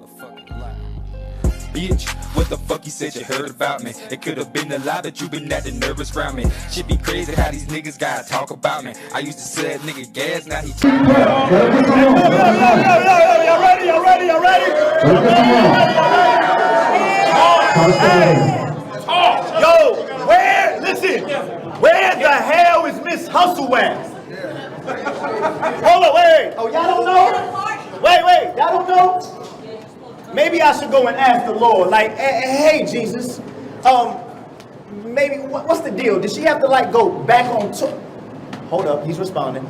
motherfucking lie. Bitch, what the fuck you said you heard about me? It could have been a lie, but you been acting nervous around me. Shit be crazy how these niggas gotta talk about me. I used to sell that nigga gas, now he Y'all ready? Where the hell is Miss Hustle at? Hold on, wait. Oh, y'all don't know? Wait, y'all don't know? Maybe I should go and ask the Lord, like, hey, Jesus, maybe, what's the deal? Did she have to, like, go back on tour? Hold up, he's responding.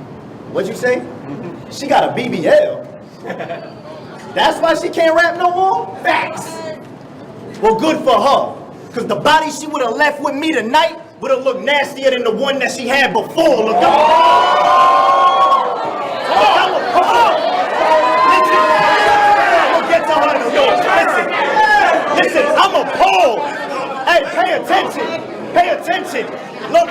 What'd you say? She got a BBL. That's why she can't rap no more? Facts. Well, good for her, because the body she would have left with me tonight would have looked nastier than the one that she had before. Look Listen, I'm appalled. Hey, pay attention. Look,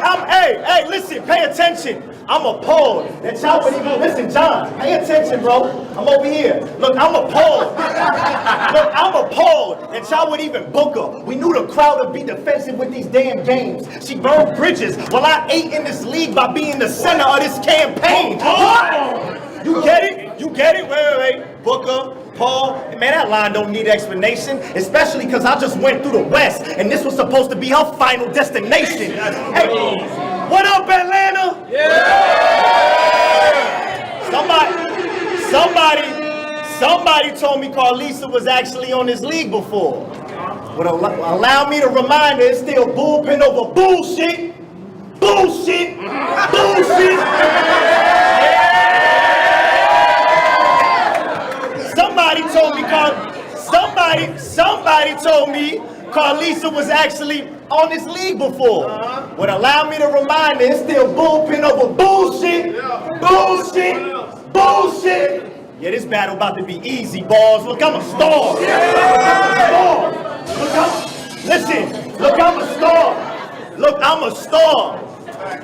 listen, pay attention. I'm appalled that y'all would even listen, John. Pay attention, bro. I'm over here. Look, I'm appalled that y'all would even book her. We knew the crowd would be defensive with these damn games. She burned bridges while I ate in this league by being the center of this campaign. You get it? Wait. Booker, Paul, man, that line don't need explanation, especially because I just went through the West, and this was supposed to be her final destination. Hey, what up, Atlanta? Yeah! Somebody told me Carlisa was actually on this league before. Would allow me to remind her it's still bullpen over bullshit. Somebody told me Carlisa was actually on this league before. Would allow me to remind her it's still bullpen over bullshit. Yeah, this battle about to be easy, boss. Look, I'm a star.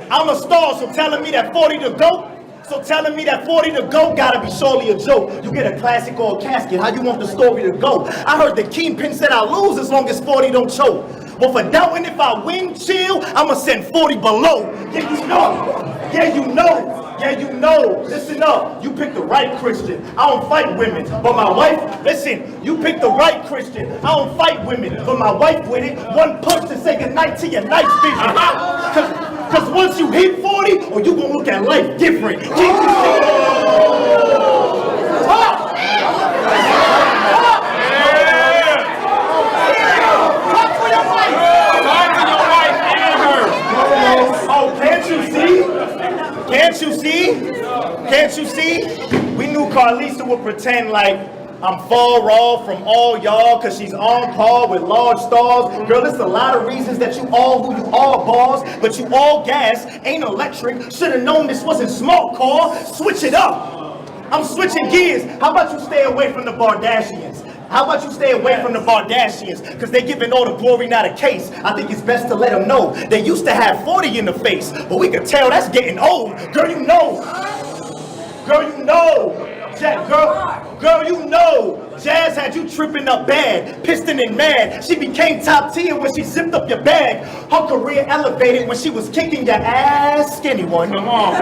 I'm a star, so telling me that 40 to go. So telling me that 40 to go gotta be surely a joke. You get a classic or a casket, how you want the story to go? I heard the Kingpin said I'll lose as long as 40 don't choke. Well, for doubting if I win, chill, I'ma send 40 below. Yeah, you know. Listen up, you picked the right Christian. I don't fight women, but my wife, listen, you picked the right Christian. I don't fight women, but my wife with it. One punch to say goodnight to your night vision. Cause once you hit 40, or you gonna look at life different. Can't you see? We knew Carlisa would pretend like I'm far off from all y'all cause she's on par with large stars. Girl, there's a lot of reasons that you all who you are, boss, but you all gas, ain't electric. Should've known this wasn't smart car. Switch it up. I'm switching gears. How about you stay away from the Bardashians? Cause they giving all the glory, not a case. I think it's best to let them know. They used to have 40 in the face, but we could tell that's getting old. Girl, you know. Jazz had you tripping up bad, piston and mad. She became top tier when she zipped up your bag. Her career elevated when she was kicking your ass. Skinny one. Come on.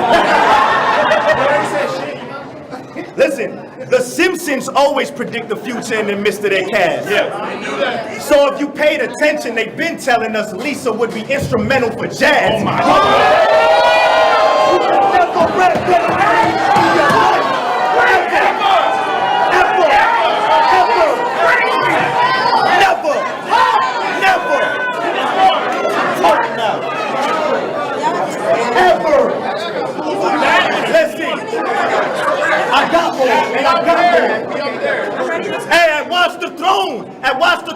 Listen, the Simpsons always predict the future in the midst of their cast. Yeah, I knew that. So if you paid attention, they've been telling us Lisa would be instrumental for Jazz. Oh my God. I got more. Hey, at Watch the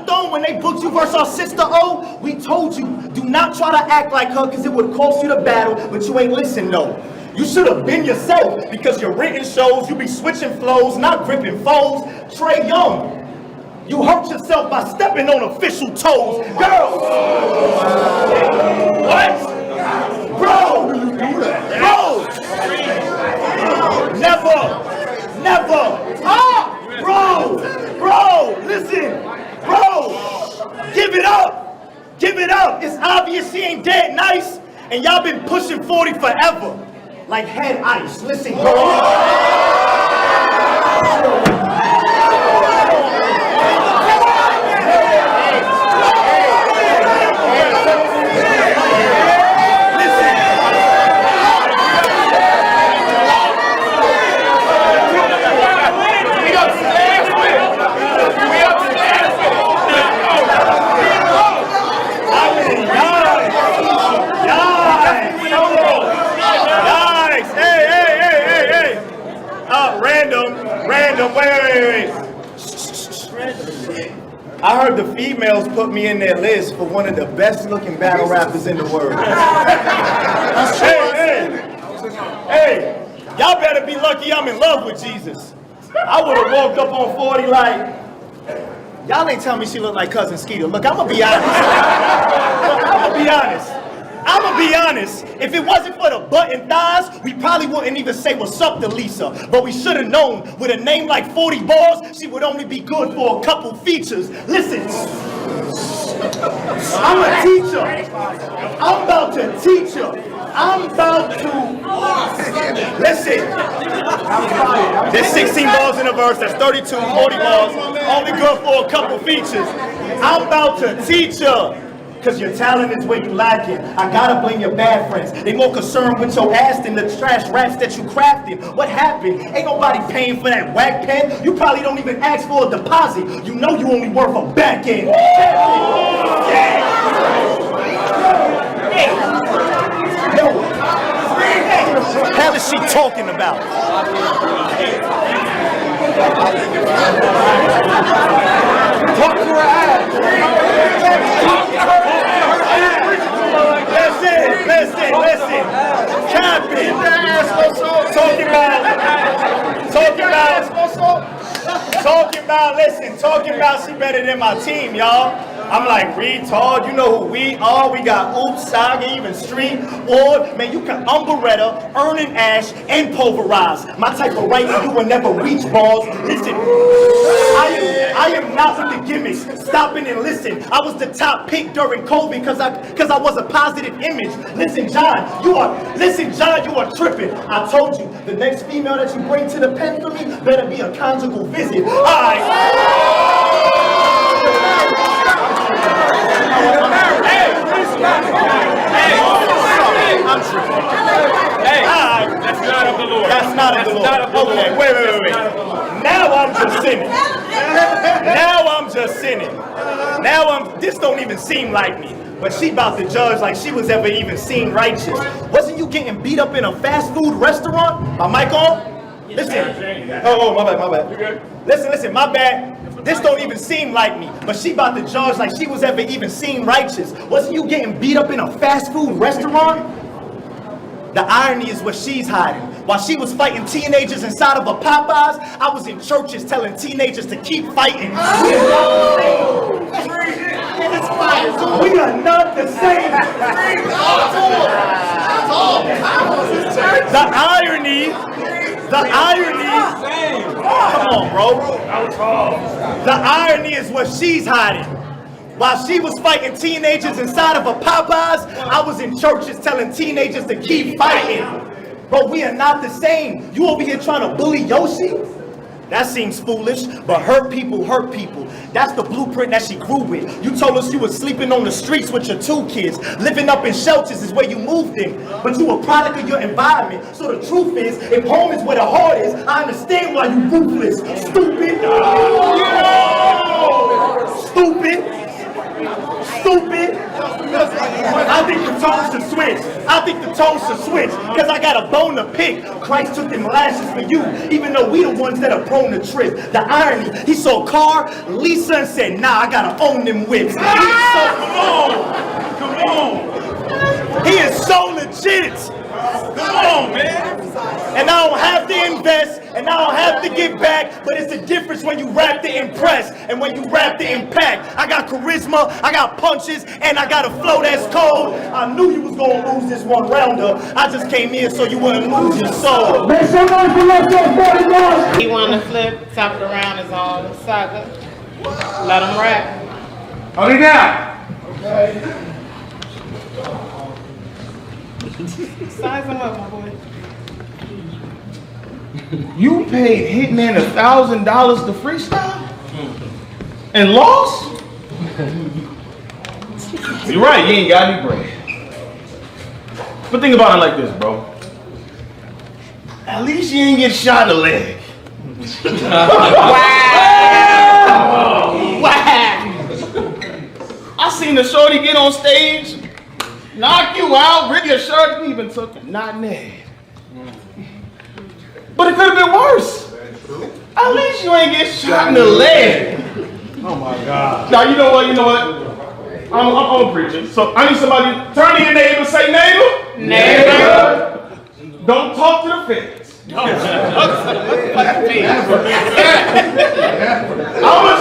Throne, when they booked you versus our sister O, we told you, do not try to act like her because it would cost you the battle, but you ain't listen though. You should have been yourself because your written shows, you be switching flows, not gripping foes. Trey Young, you hurt yourself by stepping on official toes. Girls! What? Bro! Never! Bro! looking dead nice, and y'all been pushing 40 forever. Like head ice. Listen, girl. Random, wait. I heard the females put me in their list for one of the best looking battle rappers in the world. Hey, y'all better be lucky I'm in love with Jesus. I would have walked up on 40 like, y'all ain't telling me she look like Cousin Skeeter. Look, I'm gonna be honest. If it wasn't for the butt and thighs, we probably wouldn't even say what's up to Lisa. But we should have known, with a name like 40 Balls, she would only be good for a couple features. Listen, I'm a teacher. I'm about to teach her. Listen. There's 16 balls in a verse, that's 32, 40 balls, only good for a couple features. I'm about to teach her. Cause your talent is where you lack it. I gotta blame your bad friends. They more concerned with your ass than the trash raps that you crafted. What happened? Ain't nobody paying for that whack pen. You probably don't even ask for a deposit. You know you only worth a back end. What the hell is she talking about? Talk to her ass. Listen. Capping. Talking about she better than my team, y'all. I'm like, retard, you know who we are. We got Oops, Saga, even Street, or, man, you can umbrella, earn an ash, and pulverize. My type of writing, you will never reach balls. Listen, I am not with the gimmicks. Stopping and listen. I was the top pick during COVID because I was a positive image. Listen, John, you are tripping. I told you, the next female that you bring to the pen for me better be a conjugal visit. All right. I'm tripping. That's not of the Lord. That's not of the Lord. Okay, wait. Now I'm just sinning. This don't even seem like me. But she about to judge like she was ever even seen righteous. Wasn't you getting beat up in a fast food restaurant? My mic on? Listen. Oh, my bad. Listen, my bad. This don't even seem like me, but she about to judge like she was ever even seen righteous. Wasn't you getting beat up in a fast food restaurant? The irony is what she's hiding. While she was fighting teenagers inside of a Popeyes, I was in churches telling teenagers to keep fighting. We are not the same. The irony. Come on, bro. The irony is what she's hiding. While she was fighting teenagers inside of a Popeyes, I was in churches telling teenagers to keep fighting. But we are not the same. You over here trying to bully Yoshi? That seems foolish, but hurt people. That's the blueprint that she grew with. You told us you were sleeping on the streets with your 2 kids. Living up in shelters is where you moved in. But you a product of your environment. So the truth is, if home is where the heart is, I understand why you ruthless. Stupid. I think the tones should switch. Cause I got a bone to pick. Christ took them lashes for you, even though we the ones that are prone to trip. The irony, he saw Car, Lisa, and said, nah, I gotta own them whips. Come on. He is so legit. Come on, man. And I don't have to invest, and I don't have to get back, but it's the difference when you rap to impress and when you rap to impact. I got charisma, I got punches, and I got a flow that's cold. I knew you was gonna lose this one rounder. I just came in so you wouldn't lose your soul. He wanna flip, top it around is all Saga. Let him rap. Hold it down. Okay. Size him up, my boy. You paid Hitman $1,000 to freestyle? And lost? You're right, you ain't got any bread. But think about it like this, bro. At least you ain't get shot in the leg. Wow! I seen the shorty get on stage, knock you out, rip your shirt, you even took it. Not Ned. But it could have been worse. At least you ain't get shot in the leg. Oh my God. Now, you know what? I'm a preacher. So I need somebody to turn to your neighbor and say, neighbor. Neighbor. Don't talk to the feds. I'm going to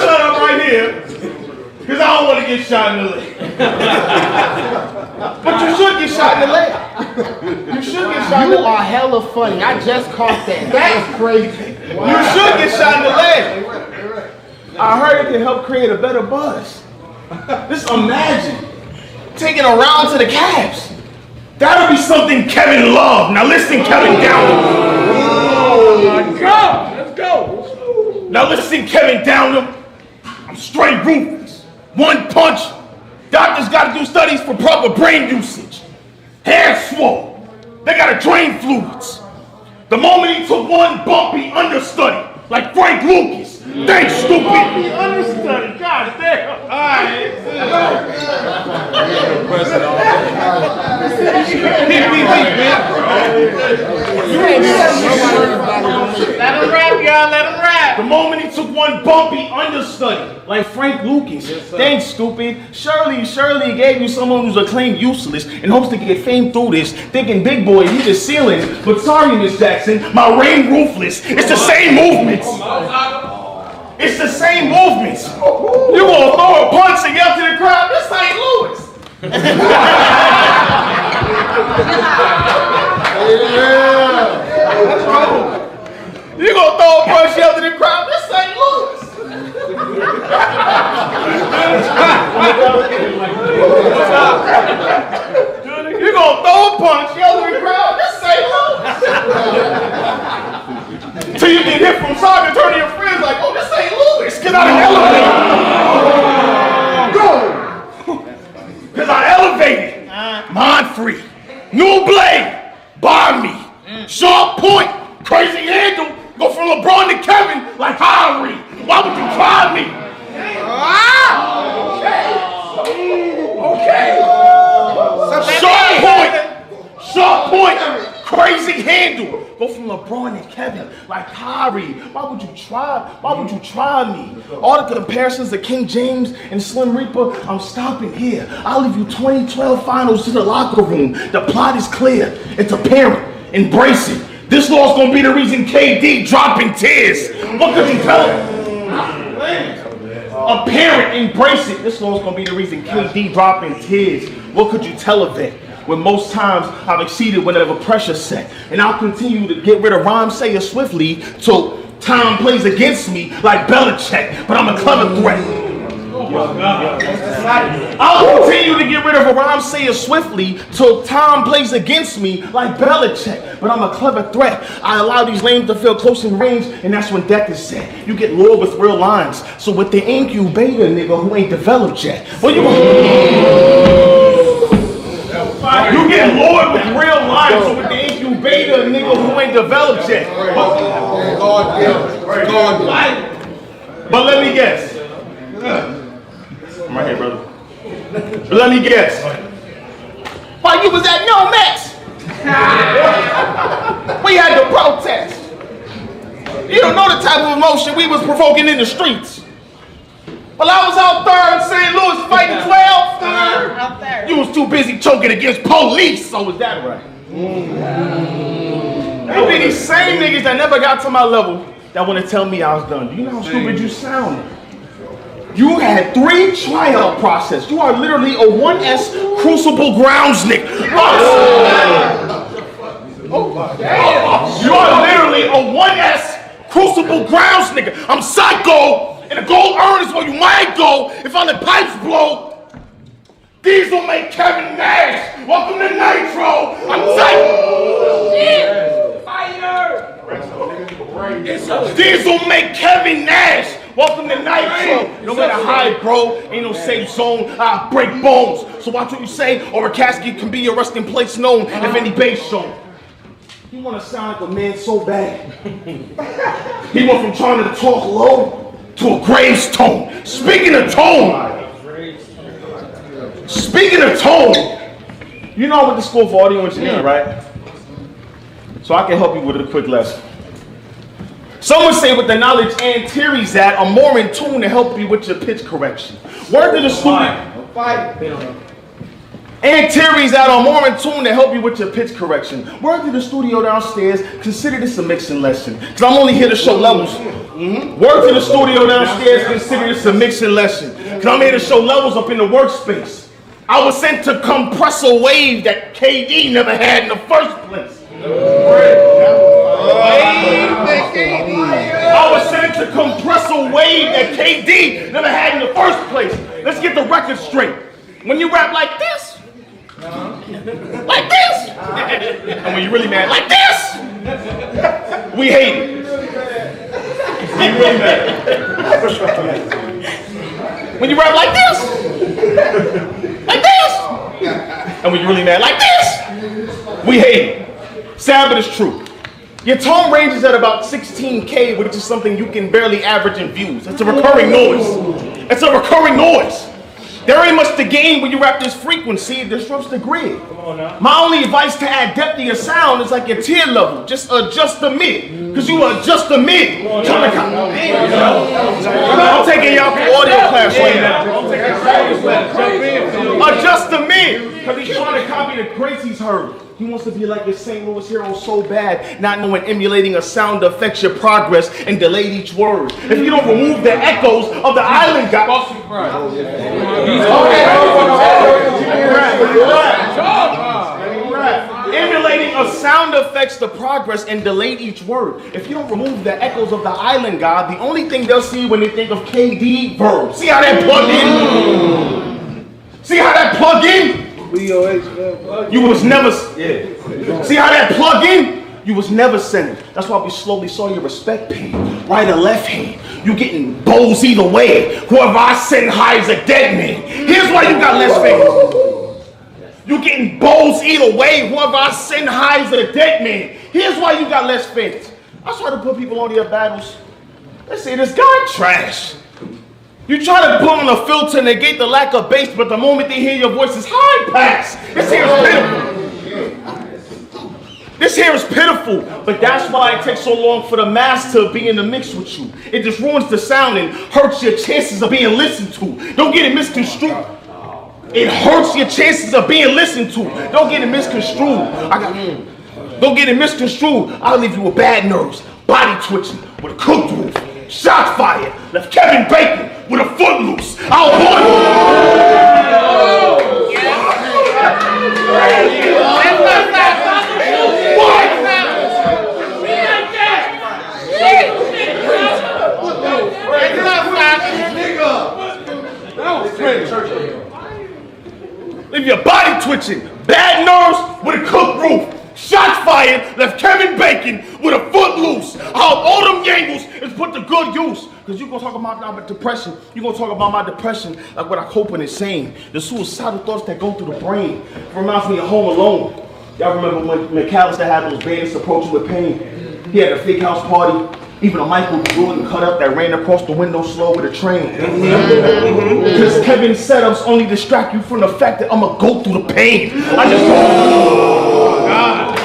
shut up right here because I don't want to get shot in the leg. But you should get shot in the leg. You should get shot in the leg. You are hella funny. I just caught that. That is crazy. You should get shot in the leg. I heard it can help create a better buzz. Just imagine taking a round to the Cavs. That'll be something Kevin loved. Now listen, Kevin Downham. Let's go. Now listen, Kevin Downham. I'm straight ruthless. One punch. Doctors got to do studies for proper brain usage. Hair swole. They got to drain fluids. The moment he took one bumpy understudy, like Frank Lucas. Thanks, stupid. Bumpy understudy. God damn. All right. Let him rap, y'all. Let him rap. The moment he took one bumpy understudy, like Frank Lucas. Thanks, stupid. Shirley gave you someone who's acclaimed useless in hopes to get fame through this, thinking big boy, he the ceiling. But sorry, Miss Jackson, my reign ruthless. It's the same movements. It's the same movements. You gonna throw a punch and yell to the crowd, this ain't Louis. You gonna throw a punch, yell to the crowd, this ain't Louis. You gonna throw a punch, yell to the crowd, this ain't Louis. Till you get hit from side and turn to your friends like, oh, this ain't Louis. Cause I elevated. Cause I elevated. Mind free. New blade. Bar me. Sharp point. Crazy handle. Go from LeBron to Kevin like Kyrie. Why would you try me? Okay. Sharp point. Crazy handle. Go from LeBron and Kevin like Kyrie. Why would you try me? All the comparisons to King James and Slim Reaper, I'm stopping here. I'll leave you 2012 finals to the locker room. The plot is clear. It's apparent. Embrace it. This law's gonna be the reason KD dropping tears. What could you tell him? Apparent. Embrace it. This law's gonna be the reason KD dropping tears. What could you tell of it? When most times I've exceeded whenever pressure set. And I'll continue to get rid of rhyme sayer swiftly till time plays against me like Belichick, but I'm a clever threat. I'll continue to get rid of a rhyme sayer swiftly till time plays against me like Belichick, but I'm a clever threat. I allow these lames to feel close in range, and that's when death is set. You get lured with real lines, so with the incubator nigga who ain't developed yet. Well, you get lured with real lines, so with the incubator nigga who ain't developed yet. But let me guess. I'm right here, brother. But let me guess. While you was at No Mets, we had to protest. You don't know the type of emotion we was provoking in the streets. While I was out there in St. Louis fighting 12, you was too busy choking against police. So was that right? They be these same niggas that never got to my level that want to tell me I was done. Do you know how stupid you sound? You had 3 tryout process. You are literally a 1S Crucible Grounds nigga. You are literally a 1S Crucible Grounds nigga. I'm psycho, and the gold urn is where you might go if all the pipes blow. Diesel make Kevin Nash. Welcome to Nitro. I'm psyched. Fire. Diesel make Kevin Nash. Welcome to Nitro. No matter how it grow, ain't no safe zone. I break bones. So watch what you say, or a casket can be your resting place known if any bass shown. He wanna sound like a man so bad. He went from trying to talk low to a gravestone. Speaking of tone, you know I went to school for audio engineering, right? So I can help you with a quick lesson. Some would say with the knowledge and theories that are more in tune to help you with your pitch correction. Word to the student. And theories that are more in tune to help you with your pitch correction. Word to the studio downstairs, consider this a mixing lesson. Because I'm only here to show levels. Word to the studio downstairs, consider this a mixing lesson. Because I'm here to show levels up in the workspace. I was sent to compress a wave that KD never had in the first place. I was sent to compress a wave that KD never had in the first place. Let's get the record straight. When you rap like this, like this, and when you're really mad, like this, we hate it. Be really mad. When you rap like this, and when you're really mad, like this, we hate it. Sad, but it's true. Your tone ranges at about 16K, which is something you can barely average in views. It's a recurring noise. It's a recurring noise. There ain't much to gain when you rap this frequency. It disrupts the grid. My only advice to add depth to your sound is like your tier level. Just adjust the mid. Because you adjust the mid. I'm taking y'all for audio class right now. Adjust the mid. Because he's trying to copy the greats he's heard. He wants to be like your St. Louis hero so bad, not knowing emulating a sound affects your progress and delayed each word. If you don't remove the echoes of the island god, emulating a sound affects the progress and delayed each word. If you don't remove the echoes of the island god, the only thing they'll see when they think of KD verb. See how that plug in? See how that plug in? You was never, See how that plug in? You was never centered. That's why we slowly saw your respect pain. Right or left hand. You getting bows either way. Whoever I send high is a dead man. Here's why you got less fans. You getting bows either way. Whoever I send high is a dead man. Here's why you got less fans. I try to put people on their battles. They say this guy trash. You try to put on a filter and negate the lack of bass, but the moment they hear your voice is high pass. This here is pitiful. This here is pitiful, but that's why it takes so long for the mass to be in the mix with you. It just ruins the sound and hurts your chances of being listened to. Don't get it misconstrued. It hurts your chances of being listened to. Don't get it misconstrued. Don't get it misconstrued. I'll leave you with bad nerves, body twitching, with a cooked roof. Shots fired, left Kevin Bacon with a foot loose. I'll put leave your body twitching, bad nerves with a cooked roof. Shots fired, left Kevin Bacon with a foot loose. All them yangles is put to good use. Because you're going to talk about my depression. You're going to talk about my depression like what I'm hoping is saying. The suicidal thoughts that go through the brain. It reminds me of Home Alone. Y'all remember when McAllister had those bandits approaching with pain? He had a fake house party. Even a Michael Jordan cut up that ran across the window slow with a train. Because Kevin's setups only distract you from the fact that I'm going to go through the pain. I just oh, God.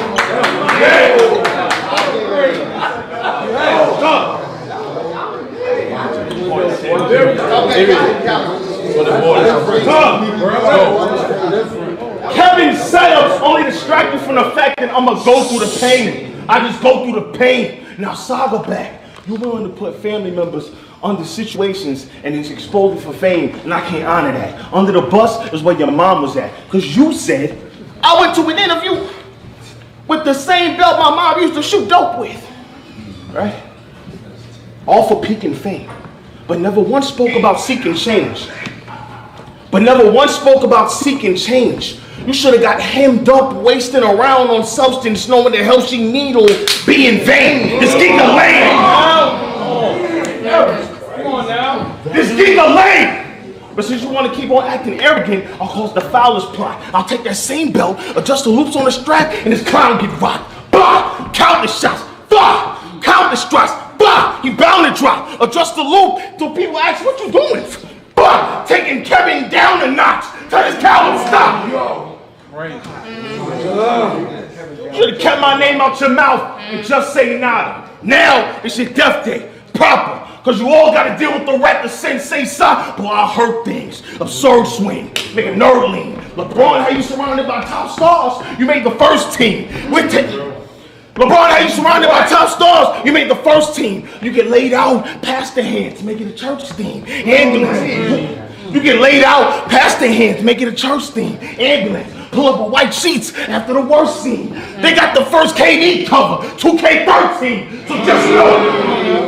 Kevin's setups only distract you from the fact that I'm gonna go through the pain. I just go through the pain. Now Saga back. You're willing to put family members under situations and it's exposed for fame, and I can't honor that. Under the bus is where your mom was at. Because you said, I went to an interview with the same belt my mom used to shoot dope with. Right? All for peak and fame. But never once spoke about seeking change. but never once spoke about seeking change. You should have got hemmed up, wasting around on substance, knowing the hell she needle be in vain. This geek a lame. Come on now. This geek a lame. But since you want to keep on acting arrogant, I'll cause the foulest plot. I'll take that same belt, adjust the loops on the strap, and this clown get rocked. Bah! Countless shots. Bah! Countless strikes. Bah! He bound to drop. Adjust the loop till people ask what you doing. Bah! Taking Kevin down a notch. Tell this coward stop. Should have kept my name out your mouth and just say nada. Now it's your death day. Proper. Cause you all gotta deal with the rat, the sensei sa. Boy, I heard things. Absurd swing, make a nerd lean. LeBron, how you surrounded by top stars? You made the first team. LeBron, how you surrounded by top stars? You made the first team. You get laid out, pass the hands, make it a church theme. Ambulance. You get laid out, pass the hands, make it a church theme. Ambulance. Pull up a white sheets after the worst scene. They got the first KD cover, 2K13. So just know.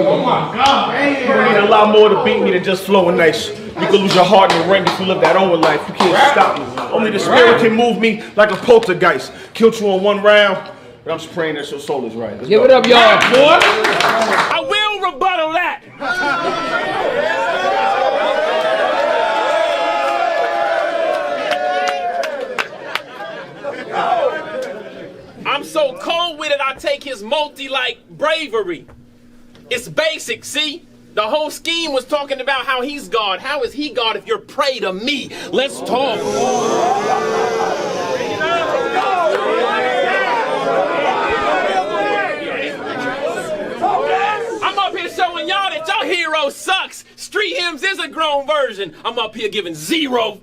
Oh my God. You need a lot more to beat me than just flowing nice. You can lose your heart in the ring if you live that own life. You can't stop me. Only the spirit can move me like a poltergeist. Killed you in one round, but I'm just praying that your soul is right. Give it up, y'all. Boy. I will rebuttal that. I'm so cold with it, I take his multi like bravery. It's basic, see? The whole scheme was talking about how he's God. How is he God if you're prey to me? Let's talk. I'm up here showing y'all that your hero sucks. Street Hymns is a grown version. I'm up here giving 0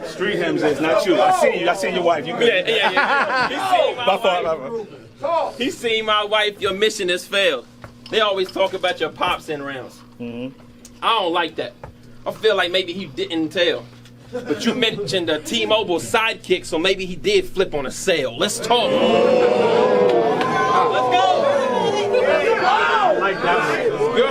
Street Hymns is not you. I see you. I see your wife. You good? Yeah. He seen my wife, your mission has failed. They always talk about your pops in rounds. I don't like that. I feel like maybe he didn't tell. But you mentioned a T-Mobile sidekick, so maybe he did flip on a sale. Let's talk. Let's go. I like that. Let's go.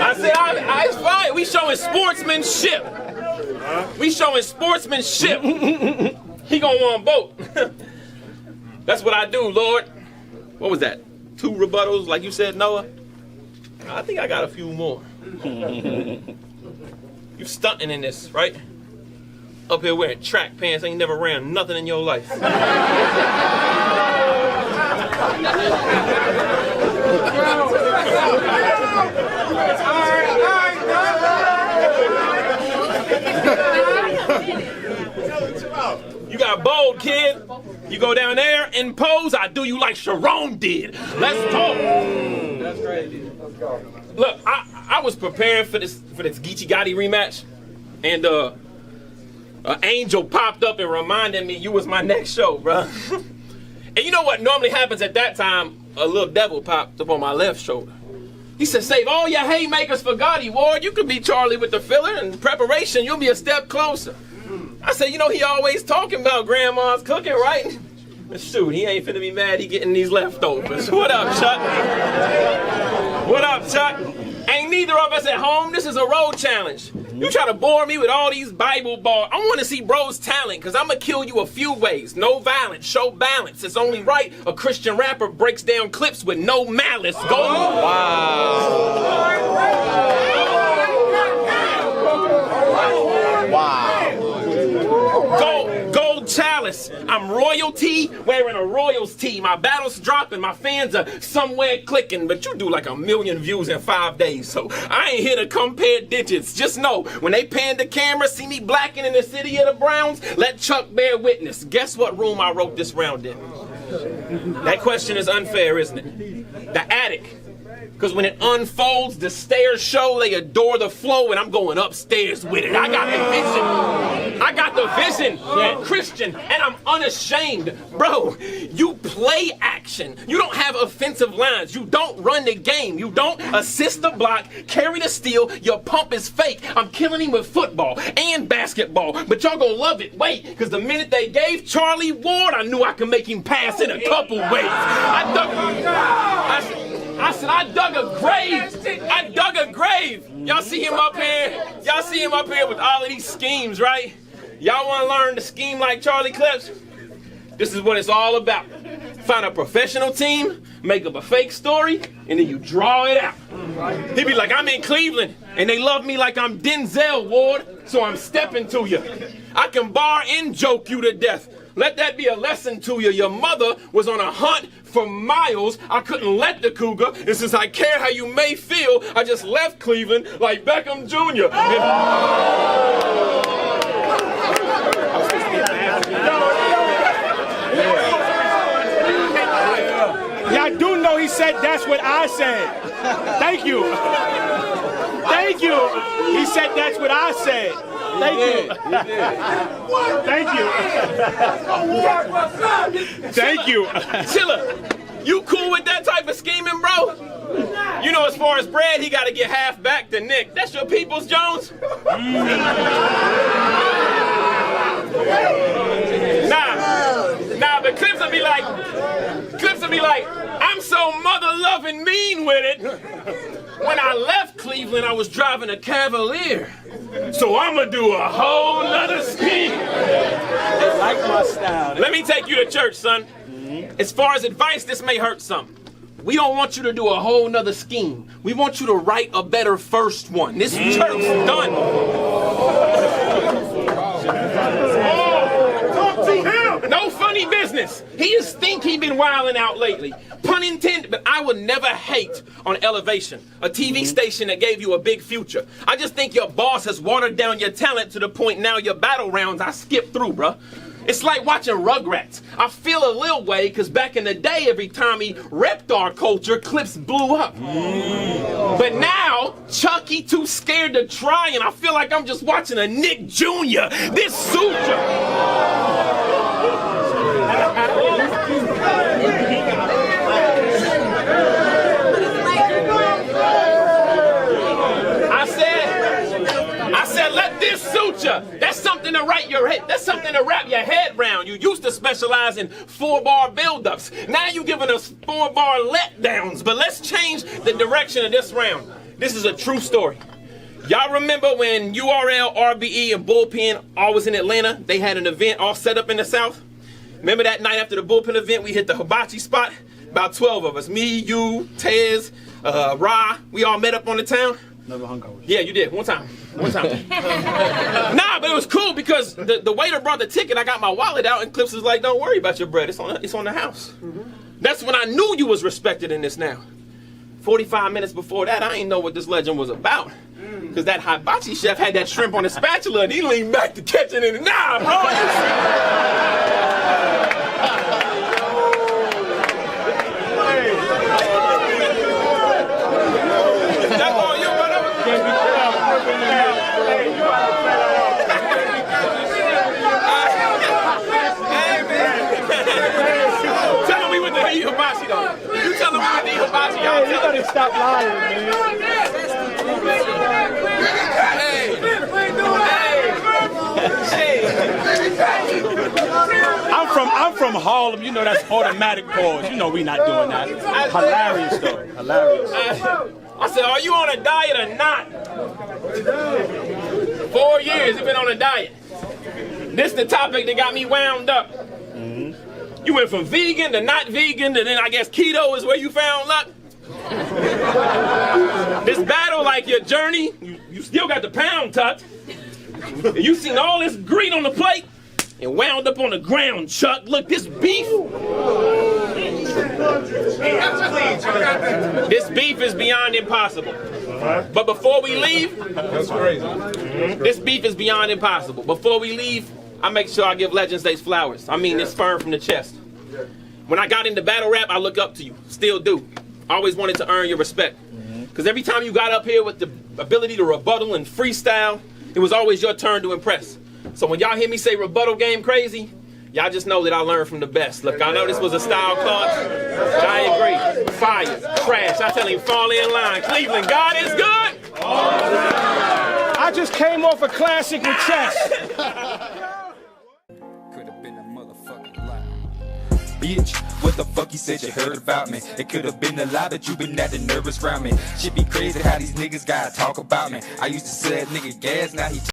I said, it's fine. We showing sportsmanship. We showing sportsmanship. He gonna want both. That's what I do, Lord. What was that? 2 rebuttals, like you said, Noah? I think I got a few more. You stunting in this, right? Up here wearing track pants, ain't never ran nothing in your life. You got bold, kid. You go down there and pose, I do you like Sharon did. Let's talk. That's crazy. Look, I was preparing for this Geechee Gotti rematch, and an angel popped up and reminded me you was my next show, bro. And you know what normally happens at that time? A little devil popped up on my left shoulder. He said, save all your haymakers for Gotti, Ward. You could be Charlie with the filler and preparation. You'll be a step closer. I said, you know, he always talking about grandma's cooking, right? Shoot, he ain't finna be mad he getting these leftovers. What up, Chuck? What up, Chuck? Ain't neither of us at home. This is a road challenge. You try to bore me with all these Bible bars. I want to see bro's talent, because I'm going to kill you a few ways. No violence, show balance. It's only right a Christian rapper breaks down clips with no malice. Go. Gold chalice. I'm royalty wearing a Royals tee. My battle's dropping. My fans are somewhere clicking. But you do like 1 million views in 5 days. So I ain't here to compare digits. Just know, when they pan the camera, see me blacking in the city of the Browns, let Chuck bear witness. Guess what room I wrote this round in? That question is unfair, isn't it? The attic. Because when it unfolds, the stairs show, they adore the flow, and I'm going upstairs with it. I got the vision. I got the vision, Christian, and I'm unashamed. Bro, you play action. You don't have offensive lines. You don't run the game. You don't assist the block, carry the steal. Your pump is fake. I'm killing him with football and basketball, but y'all gonna love it. Wait, because the minute they gave Charlie Ward, I knew I could make him pass in a couple ways. I dug a grave. I dug a grave. Y'all see him up here? Y'all see him up here with all of these schemes, right? Y'all want to learn to scheme like Charlie Clips? This is what it's all about. Find a professional team, make up a fake story, and then you draw it out. He be like, I'm in Cleveland, and they love me like I'm Denzel Ward, so I'm stepping to you. I can bar and joke you to death. Let that be a lesson to you. Your mother was on a hunt for miles. I couldn't let the cougar, and since I care how you may feel, I just left Cleveland like Beckham Jr. Yeah, I do know he said that's what I said. Thank you. Thank you. He said that's what I said. Thank you. Thank you. Thank you. Chilla, you cool with that type of scheming, bro? You know, as far as Brad, he got to get half back to Nick. That's your people's Jones? Nah, but Clips will be like, I'm so mother-loving mean with it. When I left Cleveland, I was driving a Cavalier. So I'ma do a whole nother scheme. I like my style. Let me take you to church, son. As far as advice, this may hurt some. We don't want you to do a whole nother scheme. We want you to write a better first one. This church's done. No funny business. He just think he been wilding out lately. Pun intended, but I would never hate on Elevation, a TV station that gave you a big future. I just think your boss has watered down your talent to the point now your battle rounds I skip through, bruh. It's like watching Rugrats. I feel a little way because back in the day, every time he repped our culture, Clips blew up. But now, Chucky too scared to try, and I feel like I'm just watching a Nick Jr. This suture. I said, let this suit ya. That's something to write your head. That's something to wrap your head round. You used to specialize in 4-bar buildups. Now you giving us 4-bar letdowns. But let's change the direction of this round. This is a true story. Y'all remember when URL, RBE, and Bullpen all was in Atlanta? They had an event all set up in the South. Remember that night after the Bullpen event, we hit the hibachi spot? About 12 of us. Me, you, Tez, Ra. We all met up on the town. Never hung out with you. Yeah, you did. One time. Nah, but it was cool because the waiter brought the ticket. I got my wallet out, and Clips was like, "Don't worry about your bread. It's on the house." That's when I knew you was respected in this now. 45 minutes before that, I ain't know what this legend was about. Because that hibachi chef had that shrimp on the spatula, and he leaned back to catch it, and nah, bro. Hey, you gotta stop lying, man. I'm from Harlem. You know that's automatic pause. You know we not doing that. Hilarious though. Hilarious. I said, are you on a diet or not? 4 years you've been on a diet. This the topic that got me wound up. You went from vegan to not vegan, and then I guess keto is where you found luck. This battle, like your journey, you still got the pound tucked. You seen all this green on the plate and wound up on the ground, Chuck. Look, this beef. This beef is beyond impossible. But before we leave, that's crazy. This beef is beyond impossible. Before we leave, I make sure I give Legends Days flowers. I mean, it's firm from the chest. When I got into battle rap, I look up to you. Still do. I always wanted to earn your respect. Because every time you got up here with the ability to rebuttal and freestyle, it was always your turn to impress. So when y'all hear me say rebuttal game crazy, y'all just know that I learned from the best. Look, I know this was a style class, but I agree. Fire, trash, I tell him fall in line. Cleveland, God is good. I just came off a classic with chess. Could have been a motherfucking lie. Bitch, what the fuck you said you heard about me? It could have been a lie, but you been acting nervous around me. Shit be crazy how these niggas gotta talk about me. I used to sell that nigga gas, now he